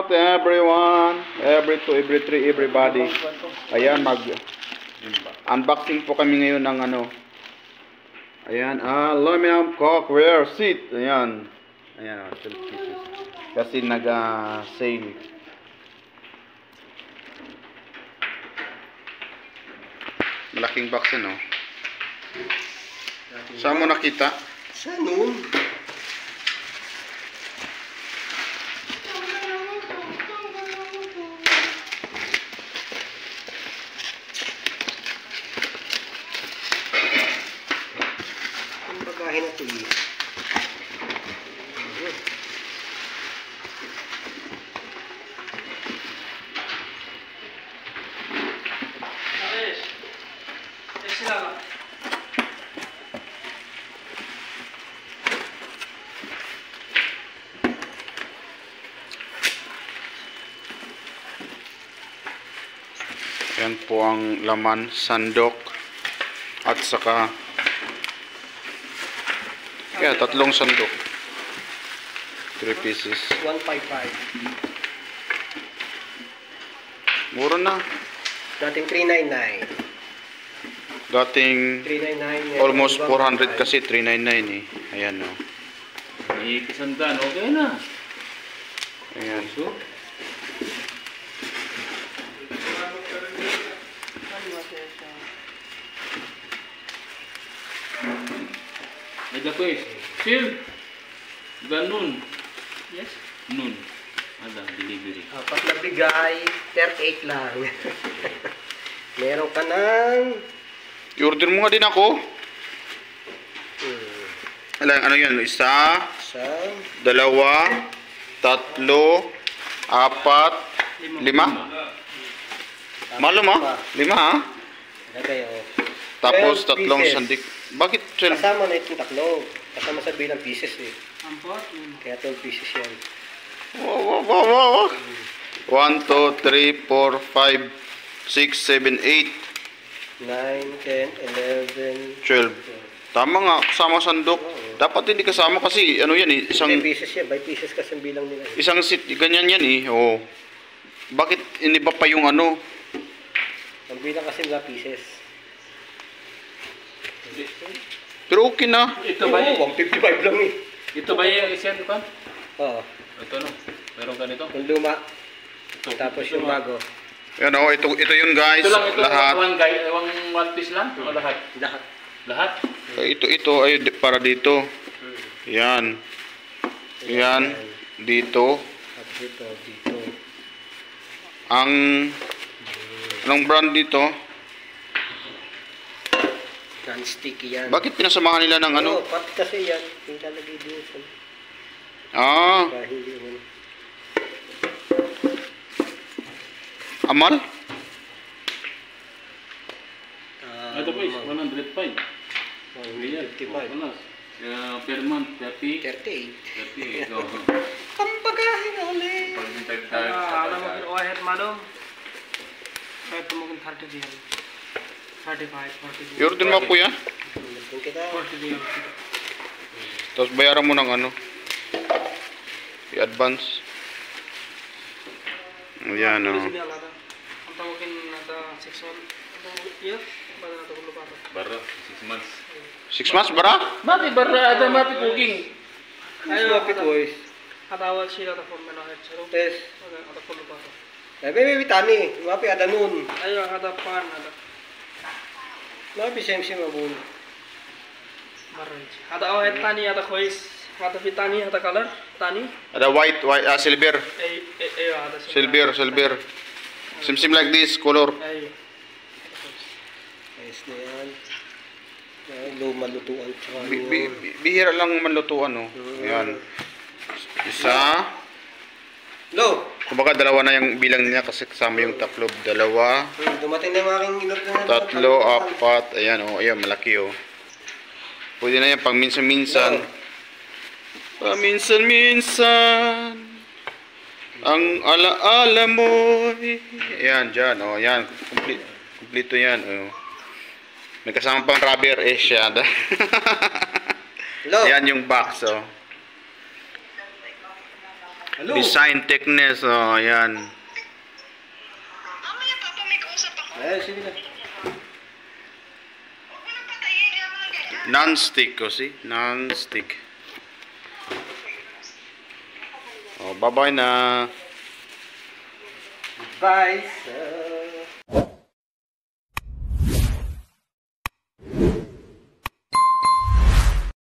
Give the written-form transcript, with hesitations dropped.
out everyone, every three, everybody. Ayan, unboxing po kami ngayon ng ano. Ayan, aluminum cookware seat. Ayan. Ayan, 12 pieces. Kasi nag-sale. Malaking box yan, oh. Saan mo nakita? Sa noon. Ang bagahe na ito eh. Yan po ang laman, sandok at saka kaya tatlong sandok, 3 pieces. 155. Mura na. Dating 399. Dating 399. almost 400 kasi 399 eh. Ayan, oh. May kisandaan, okay na. Ayan. So, ada ko eh. Phil, ganun. Yes? Noon. Ada, delivery. Apat na bigay, 38 lang. Meron ka ng... I-order mo nga din ako. Ano yan? Isa, dalawa, tatlo, apat, lima. Malo mo? Lima, ha? Lagay, oh. Tapos 12 tatlong pieces. sandik. Bakit 12? Kasama na itong taklo. Kasama sa bilang pieces eh. Kaya 12 pieces yan. Wow. 1, 2, 3, 4, 5, 6, 7, 8, 9, 10, 11, 12. Tama nga, kasama sandok. Dapat hindi kasama kasi ano yan eh, isang 10 pieces yan. By pieces kasi ang bilang nila eh. isang seat, ganyan yan eh. Oh. Bakit iniba pa yung ano? Ang bilang kasi nila pieces. Pero okay na. Ito ba Oo, 155 lang eh. Ito ba yung isyan pa? Oo. Ito no. Meron ka nito? Yung luma. Ito. Tapos Ito, yung bago. Yan oh, ito yun guys. Ito lang ito. Lahat. One piece lang? O lahat? Lahat. Lahat? Ito ay para dito. Yan. Yan. Dito. At dito. Anong brand dito? Non-sticky yan. Bakit pinasamahan nila ng ano? Oo, pati kasi yan. Yung talagay dito. Dahil hindi mo. Amal? Ito po is 105. 155. Per month, 30. 38. 30. So, Pampagahin ulit. pag-intag tayo. आधा मगर ओएट मालूम मैं तो मगर 30 दिया 35 40 I-order mo kuya. Nandun kita. 40 दिया Tapos bayaran mo ng ano? I-advance. Ayan o. Police भी आला था हम तो मगर नदा 6 month तो ये बाद ना तो lupa था Bara, 6 months. 6 months bara? Mati, bara, ada mati cooking. Ayun, mapit boys. आता awal sila था फोन में ना है चलो Test. ada full lupa था Baby, tani. Mapi ada nun. ayo ada pan ada Mapi sim abun. marriage ada oet tani ada khois ada vitani ada color tani Ada white, silver. ayo ada Silver. Sim like this, color. ayo Ayos na yan. Lumalutuan. Tsaka Bihira lang manlutuan o. Ayan. Isa. Lo! Kumbaga dalawa na yung bilang niya kasi kasama yung taklob. Dalawa, Dumating na yung aking inorder na. tatlo, apat. Ayan o. Ayan, malaki o. Pwede na yan pang minsan-minsan. Paminsan-minsan. Ang alaala mo. Ayan, dyan. O, ayan. Kumplito yan. O. May kasama pang rubber. Siya. Lo! Ayan yung box. O. Hello. Design thickness, oh, yan. Mamaya papa, may kausap ako. Sige na. Huwag mo nang patayin, kaya mo lang ganyan. Non-stick, oh, see? Non-stick. Oh, bye-bye na. Bye, sir.